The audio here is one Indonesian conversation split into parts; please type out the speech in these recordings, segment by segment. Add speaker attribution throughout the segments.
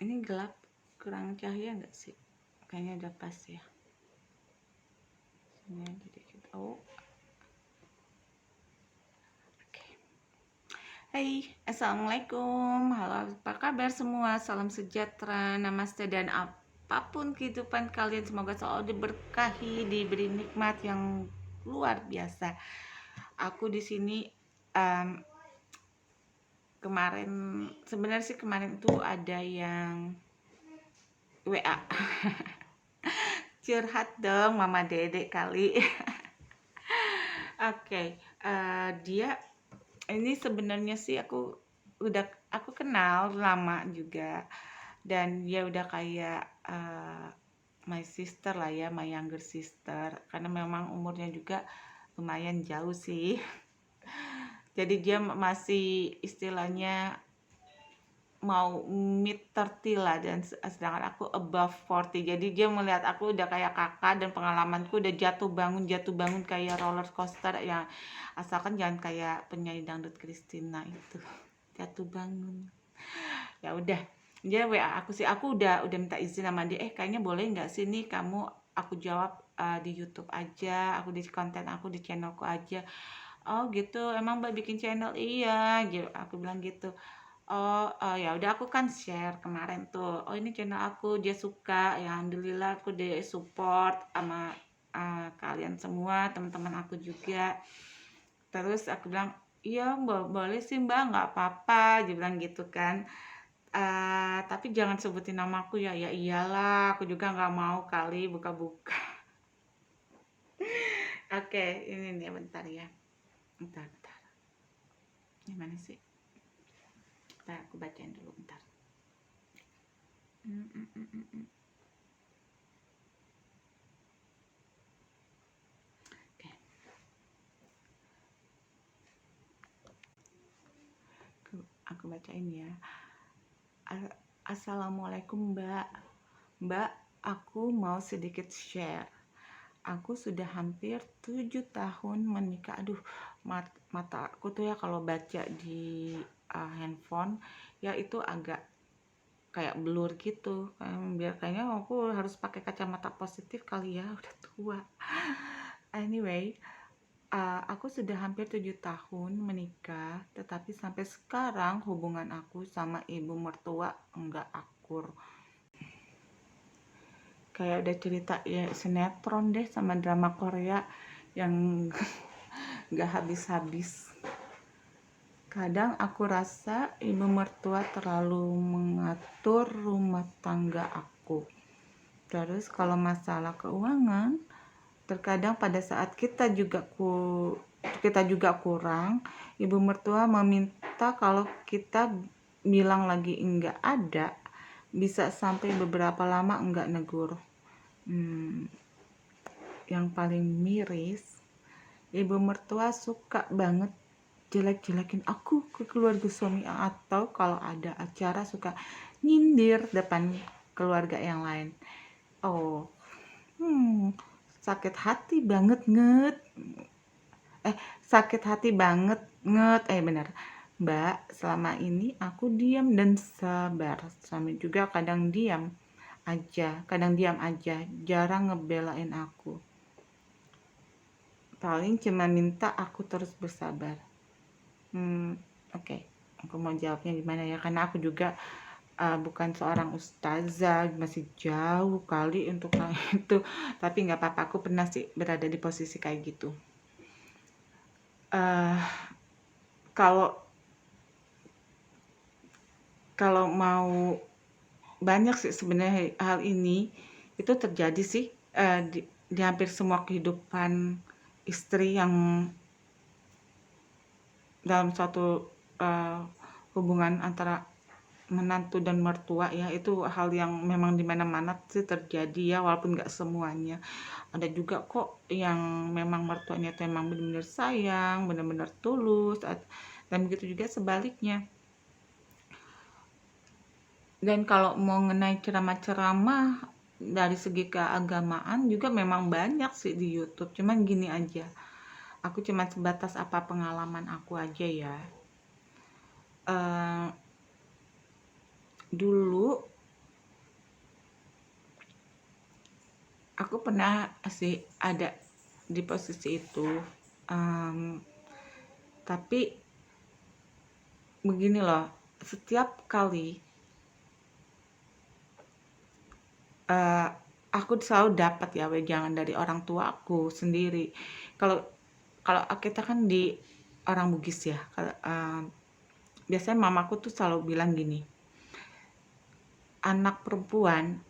Speaker 1: Ini gelap, kurang cahaya nggak sih? Kayaknya udah pas ya. Sini aja dikit. Oh, oke. Hai, assalamualaikum. Halo, apa kabar semua? Salam sejahtera, namaste dan apapun kehidupan kalian semoga selalu diberkahi, diberi nikmat yang luar biasa. Aku di sini em, kemarin sebenarnya sih kemarin tuh ada yang WA. Curhat dong Mama Dedek kali. Oke, dia ini sebenarnya sih aku kenal lama juga, dan dia udah kayak my sister lah ya, my younger sister, karena memang umurnya juga lumayan jauh sih. Jadi dia masih istilahnya mau mid 30 lah, dan sedangkan aku above 40. Jadi dia melihat aku udah kayak kakak, dan pengalamanku udah jatuh bangun kayak roller coaster ya, asalkan jangan kayak penyanyi dangdut Christina itu jatuh bangun. Ya udah, dia WA aku sih, aku udah minta izin sama dia, kayaknya boleh nggak sih nih kamu aku jawab di YouTube aja, aku di konten aku di channelku aja. Oh gitu, emang Mbak bikin channel? Iya, aku bilang gitu. Oh, ya udah, aku kan share kemarin tuh. Oh, ini channel aku, dia suka. Ya alhamdulillah aku support sama kalian semua, teman-teman aku juga. Terus aku bilang, iya Mbak, boleh sih Mbak, nggak apa-apa. Dia bilang gitu kan. Tapi jangan sebutin nama aku ya. Ya iyalah, aku juga nggak mau kali buka-buka. Oke, ini nih bentar ya. Bentar. Gimana sih? Bentar, aku bacain dulu bentar. Mm, mm, mm, mm, mm. Oke, aku bacain ya. Assalamualaikum Mbak. Mbak, aku mau sedikit share. Aku sudah hampir 7 tahun menikah. Aduh, mata aku tuh ya kalau baca di handphone ya itu agak kayak blur gitu. Biar kayaknya aku harus pakai kacamata positif kali ya, udah tua. Anyway, aku sudah hampir 7 tahun menikah, tetapi sampai sekarang hubungan aku sama ibu mertua enggak akur. Kayak udah cerita ya sinetron deh sama drama Korea yang enggak habis-habis. Kadang aku rasa ibu mertua terlalu mengatur rumah tangga aku. Terus kalau masalah keuangan, terkadang pada saat kita juga kurang, ibu mertua meminta kalau kita bilang lagi enggak ada, bisa sampai beberapa lama enggak negur. Yang paling miris, ibu mertua suka banget jelek-jelekin aku ke keluarga suami, atau kalau ada acara suka nyindir depan keluarga yang lain. Oh, sakit hati banget nget. Sakit hati banget nget. Bener. Mbak, selama ini aku diam dan sabar. Suami juga kadang diam aja, jarang ngebelain aku. Paling cuma minta aku terus bersabar. Oke. Aku mau jawabnya gimana ya, karena aku juga bukan seorang ustazah, masih jauh kali untuk hal itu. Tapi nggak apa-apa, aku pernah sih berada di posisi kayak gitu. Kalau kalau mau banyak sih sebenarnya hal ini itu terjadi sih di hampir semua kehidupan istri yang dalam suatu hubungan antara menantu dan mertua ya, itu hal yang memang di mana-mana sih terjadi ya, walaupun nggak semuanya. Ada juga kok yang memang mertuanya itu memang benar-benar sayang, benar-benar tulus, dan begitu juga sebaliknya. Dan kalau mau mengenai ceramah-ceramah dari segi keagamaan juga memang banyak sih di YouTube. Cuman gini aja, aku cuma sebatas apa pengalaman aku aja ya. Dulu Aku pernah sih ada di posisi itu, tapi begini loh, setiap kali uh, aku selalu dapat ya wejangan dari orang tua aku sendiri. Kalau kalau kita kan di orang Bugis ya, kalau biasanya mamaku tuh selalu bilang gini, anak perempuan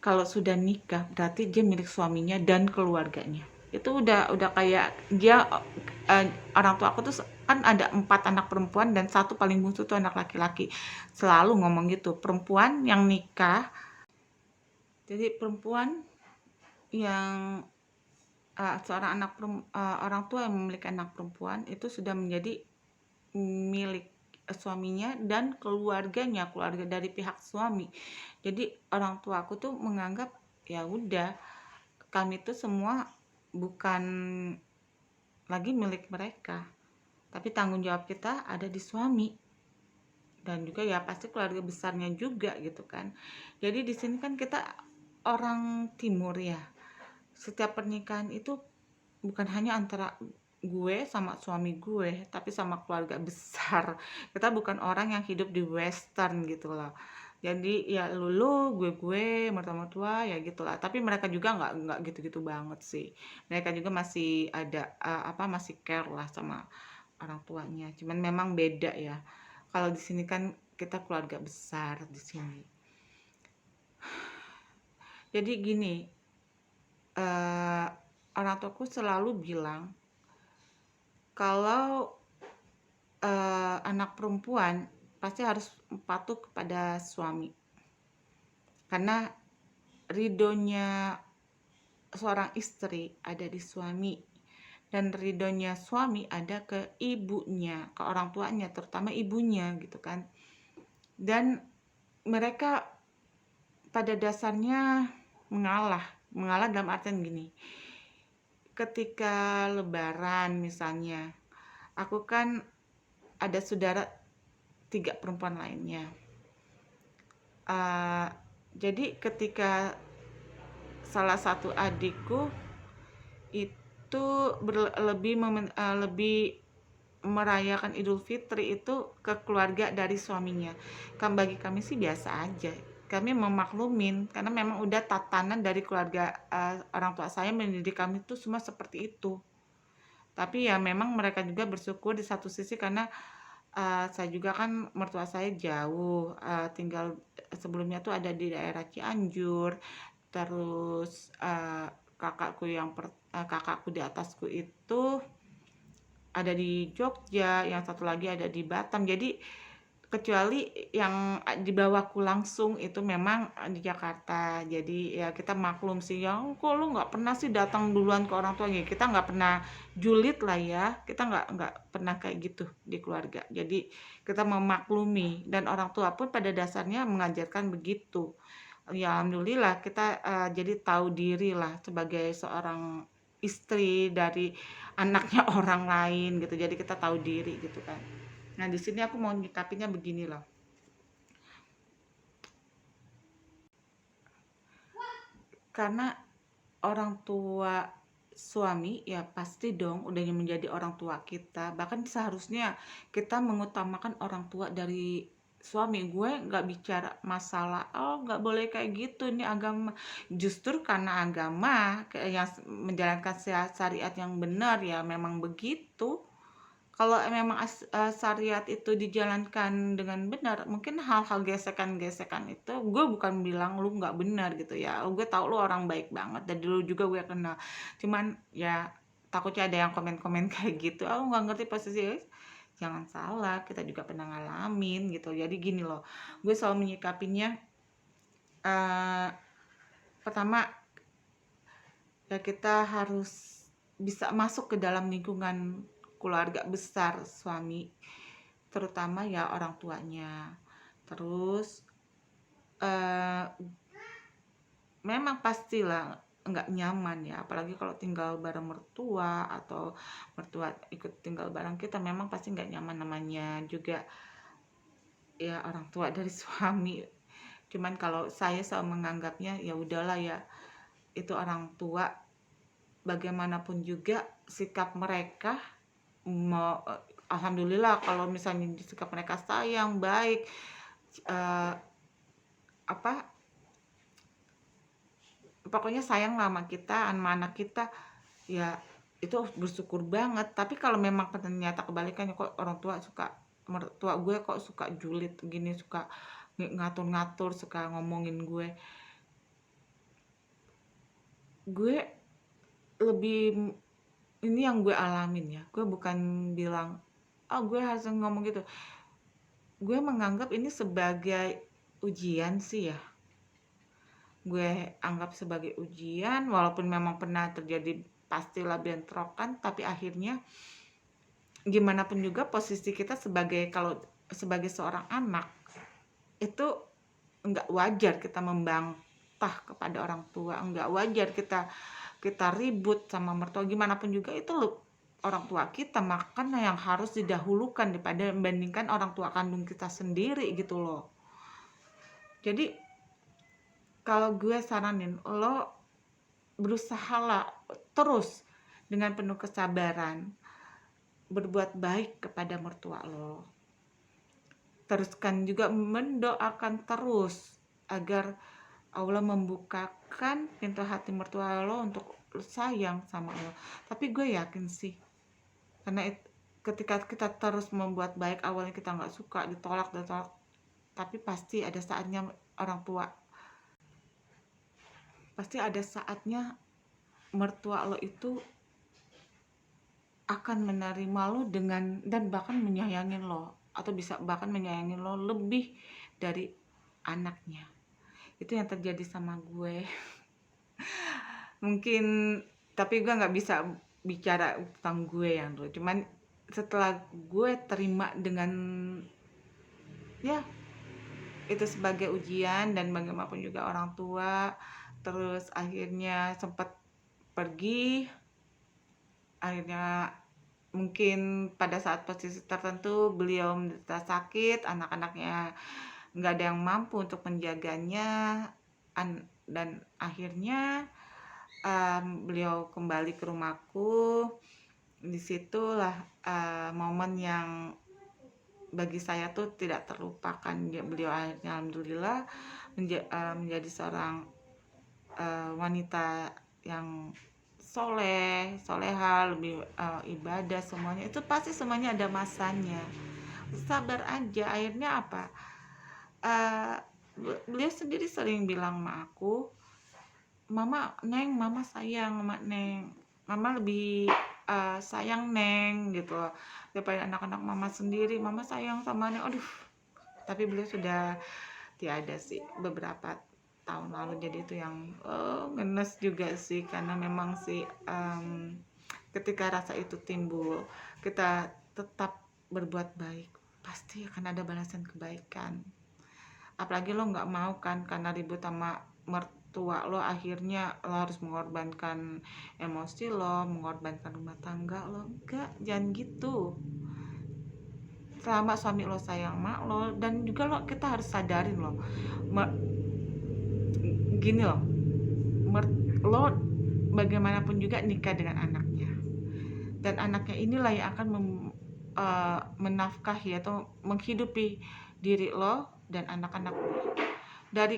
Speaker 1: kalau sudah nikah berarti dia milik suaminya dan keluarganya. Itu udah kayak dia, uh, orang tua aku tuh kan ada 4 anak perempuan dan satu paling bungsu tuh anak laki-laki. Selalu ngomong gitu, perempuan yang nikah, jadi perempuan yang seorang orang tua yang memiliki anak perempuan itu sudah menjadi milik suaminya dan keluarganya, keluarga dari pihak suami. Jadi orang tua aku tuh menganggap ya udah, kami tuh semua bukan lagi milik mereka, tapi tanggung jawab kita ada di suami dan juga ya pasti keluarga besarnya juga gitu kan. Jadi di sini kan kita orang timur ya, setiap pernikahan itu bukan hanya antara gue sama suami gue, tapi sama keluarga besar. Kita bukan orang yang hidup di western gitu loh. Jadi ya lulu, gue, mertua-mertua ya gitulah. Tapi mereka juga nggak gitu-gitu banget sih. Mereka juga masih ada masih care lah sama orang tuanya. Cuman memang beda ya. Kalau di sini kan kita keluarga besar di sini. Jadi gini, eh, orang tuaku selalu bilang kalau anak perempuan pasti harus patuh kepada suami, karena ridhonya seorang istri ada di suami dan ridhonya suami ada ke ibunya, ke orang tuanya, terutama ibunya gitu kan. Dan mereka pada dasarnya mengalah dalam artian gini, ketika lebaran misalnya, aku kan ada saudara 3 perempuan lainnya. Uh, jadi ketika salah satu adikku itu lebih merayakan Idul Fitri itu ke keluarga dari suaminya. Kan bagi kami sih biasa aja. Kami memaklumin karena memang udah tatanan dari keluarga, orang tua saya mendidik kami tuh semua seperti itu. Tapi ya memang mereka juga bersyukur di satu sisi karena saya juga kan mertua saya jauh, tinggal sebelumnya tuh ada di daerah Cianjur, terus kakakku di atasku itu ada di Jogja, yang satu lagi ada di Batam. Jadi kecuali yang di bawahku langsung itu memang di Jakarta. Jadi ya kita maklum sih, ya kok lu nggak pernah sih datang duluan ke orang tuanya. Kita nggak pernah julid lah ya, kita nggak pernah kayak gitu di keluarga. Jadi kita memaklumi dan orang tua pun pada dasarnya mengajarkan begitu. Ya alhamdulillah kita jadi tahu diri lah sebagai seorang istri dari anaknya orang lain gitu. Jadi kita tahu diri gitu kan. Nah, di sini aku mau nyikapinya begini loh. Karena orang tua suami ya pasti dong udah menjadi orang tua kita. Bahkan seharusnya kita mengutamakan orang tua dari suami. Gue nggak bicara masalah, oh nggak boleh kayak gitu, ini agama. Justru karena agama yang menjalankan syariat yang benar ya memang begitu. Kalau memang syariat itu dijalankan dengan benar, mungkin hal-hal gesekan-gesekan itu gue bukan bilang lu nggak benar gitu ya, gue tahu lu orang baik banget dan dulu juga gue kenal, cuman ya takutnya ada yang komen-komen kayak gitu, aku nggak ngerti posisi. Jangan salah, kita juga pernah ngalamin gitu. Jadi gini loh, gue selalu menyikapinya, eh, pertama ya kita harus bisa masuk ke dalam lingkungan keluarga besar suami, terutama ya orang tuanya. Terus eh, memang pastilah nggak nyaman ya, apalagi kalau tinggal bareng mertua atau mertua ikut tinggal bareng kita, memang pasti nggak nyaman, namanya juga ya orang tua dari suami. Cuman kalau saya selalu menganggapnya ya udahlah ya, itu orang tua, bagaimanapun juga sikap mereka mau alhamdulillah kalau misalnya sikap mereka sayang, baik, eh, apa pokoknya sayang lah sama kita, sama anak kita, ya itu bersyukur banget. Tapi kalau memang ternyata kebalikannya, kok orang tua suka, mertua gue kok suka julid gini, suka ngatur-ngatur, suka ngomongin gue lebih, ini yang gue alamin ya, gue bukan bilang gue harus ngomong gitu, gue menganggap ini sebagai ujian sih ya, gue anggap sebagai ujian, walaupun memang pernah terjadi pastilah bentrokan, tapi akhirnya gimana pun juga posisi kita sebagai, kalau sebagai seorang anak itu nggak wajar kita membantah kepada orang tua, nggak wajar kita ribut sama mertua, gimana pun juga itu orang tua kita, makanya yang harus didahulukan daripada membandingkan orang tua kandung kita sendiri gitu loh. Jadi kalau gue saranin lo, berusahalah terus dengan penuh kesabaran berbuat baik kepada mertua lo. Teruskan juga mendoakan terus agar Allah membukakan pintu hati mertua lo untuk sayang sama lo. Tapi gue yakin sih, karena ketika kita terus membuat baik, awalnya kita nggak suka, ditolak, tapi pasti ada saatnya orang tua, pasti ada saatnya mertua lo itu akan menerima lo dengan, dan bahkan menyayangin lo, atau bisa bahkan menyayangin lo lebih dari anaknya. Itu yang terjadi sama gue. Mungkin, tapi gue nggak bisa bicara tentang gue yang dulu, cuman setelah gue terima dengan, ya itu sebagai ujian, dan bagaimanapun juga orang tua, terus akhirnya sempat pergi, akhirnya mungkin pada saat posisi tertentu beliau menderita sakit, anak-anaknya nggak ada yang mampu untuk menjaganya, dan akhirnya beliau kembali ke rumahku. Disitulah momen yang bagi saya tuh tidak terlupakan. Beliau akhirnya alhamdulillah menjadi seorang wanita yang soleha, lebih ibadah, semuanya itu pasti semuanya ada masanya. Sabar aja. Akhirnya apa, beliau sendiri sering bilang sama aku, Neng, mama sayang sama Neng, mama lebih sayang Neng gitu loh, daripada anak-anak mama sendiri, mama sayang sama Neng. Aduh, tapi beliau sudah tiada sih beberapa tahun lalu. Jadi itu yang ngenes juga sih, karena memang sih ketika rasa itu timbul, kita tetap berbuat baik, pasti akan ada balasan kebaikan. Apalagi lo nggak mau kan, karena ribut sama mertua lo, akhirnya lo harus mengorbankan emosi lo, mengorbankan rumah tangga lo. Enggak, jangan gitu. Selama suami lo sayang mak lo, dan juga kita harus sadarin lo, gini loh, lo bagaimanapun juga nikah dengan anaknya, dan anaknya inilah yang akan menafkahi atau menghidupi diri lo dan anak-anak lo. Dari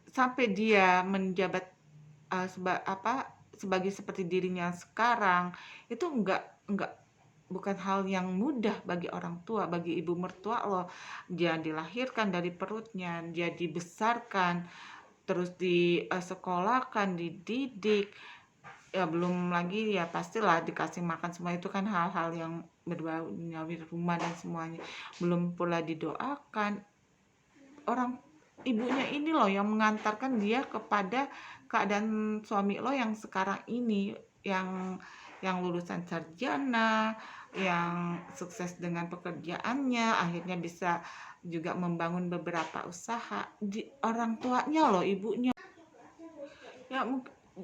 Speaker 1: sampai dia menjabat sebagai seperti dirinya sekarang, itu enggak bukan hal yang mudah bagi orang tua, bagi ibu mertua lo. Dia dilahirkan dari perutnya, dia dibesarkan, terus disekolahkan, dididik, ya belum lagi ya pastilah dikasih makan, semua itu kan hal-hal yang berbau nyawir rumah dan semuanya. Belum pula didoakan. Orang ibunya ini loh yang mengantarkan dia kepada keadaan suami lo yang sekarang ini, yang lulusan sarjana, yang sukses dengan pekerjaannya, akhirnya bisa juga membangun beberapa usaha. Orang tuanya loh, ibunya. Ya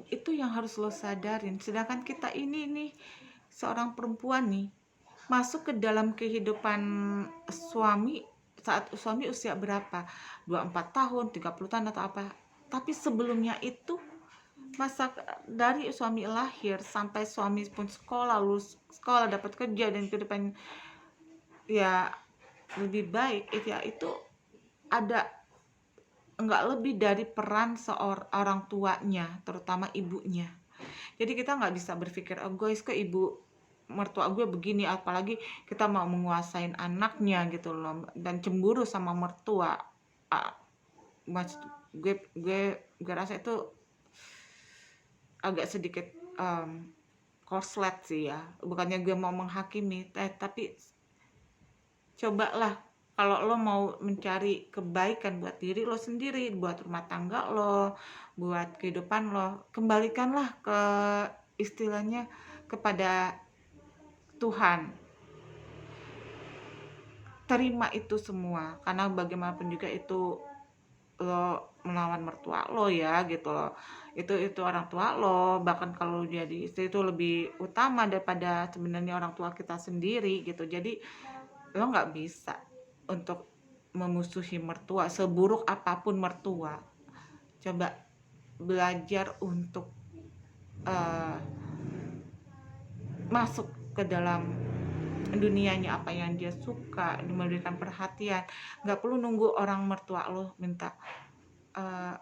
Speaker 1: itu yang harus lo sadarin. Sedangkan kita ini nih, seorang perempuan nih, masuk ke dalam kehidupan suami saat suami usia berapa, 24 tahun, 30 tahun atau apa. Tapi sebelumnya itu masa dari suami lahir sampai suami pun sekolah, lulus sekolah, dapat kerja dan kehidupan ya lebih baik, itu ada nggak lebih dari peran orang tuanya, terutama ibunya. Jadi kita nggak bisa berpikir, oh guys, ke ibu mertua gue begini, apalagi kita mau menguasain anaknya gitu loh, dan cemburu sama mertua. Ah, maksud gue rasa itu agak sedikit korslet sih ya. Bukannya gue mau menghakimi, tapi cobalah kalau lo mau mencari kebaikan buat diri lo sendiri, buat rumah tangga lo, buat kehidupan lo, kembalikanlah ke istilahnya kepada Tuhan. Terima itu semua, karena bagaimanapun juga itu lo melawan mertua lo ya gitu loh. Itu orang tua lo, bahkan kalau jadi istri itu lebih utama daripada sebenarnya orang tua kita sendiri gitu. Jadi lo nggak bisa untuk memusuhi mertua, seburuk apapun mertua. Coba belajar untuk eh, masuk ke dalam dunianya, apa yang dia suka, memberikan perhatian. Nggak perlu nunggu orang mertua lo eh,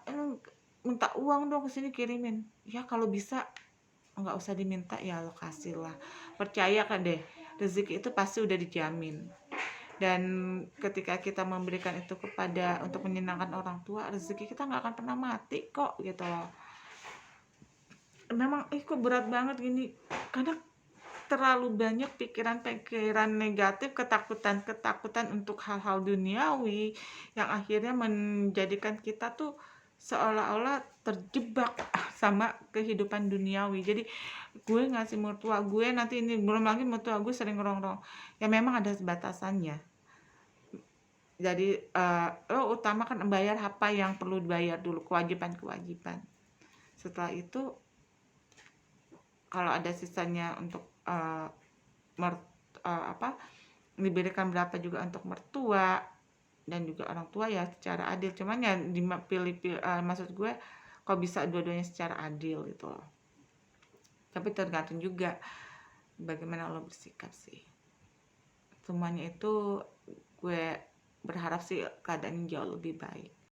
Speaker 1: minta uang dong, kesini kirimin. Ya kalau bisa nggak usah diminta, ya lo kasih lah. Percaya kan deh, rezeki itu pasti udah dijamin. Dan ketika kita memberikan itu kepada untuk menyenangkan orang tua, rezeki kita nggak akan pernah mati kok gitu loh. Memang kok berat banget gini, kadang terlalu banyak pikiran-pikiran negatif, ketakutan-ketakutan untuk hal-hal duniawi yang akhirnya menjadikan kita tuh seolah-olah terjebak sama kehidupan duniawi. Jadi gue ngasih mertua gue nanti ini, belum lagi mertua gue sering ngerongrong. Ya memang ada batasannya. Jadi lo utamakan bayar apa yang perlu dibayar dulu, kewajiban-kewajiban. Setelah itu kalau ada sisanya untuk apa diberikan berapa juga untuk mertua dan juga orang tua ya secara adil. Cuman ya dipilih, maksud gue kok bisa dua-duanya secara adil gitu loh. Tapi tergantung juga bagaimana lo bersikap sih. Semuanya itu gue berharap sih keadaannya jauh lebih baik.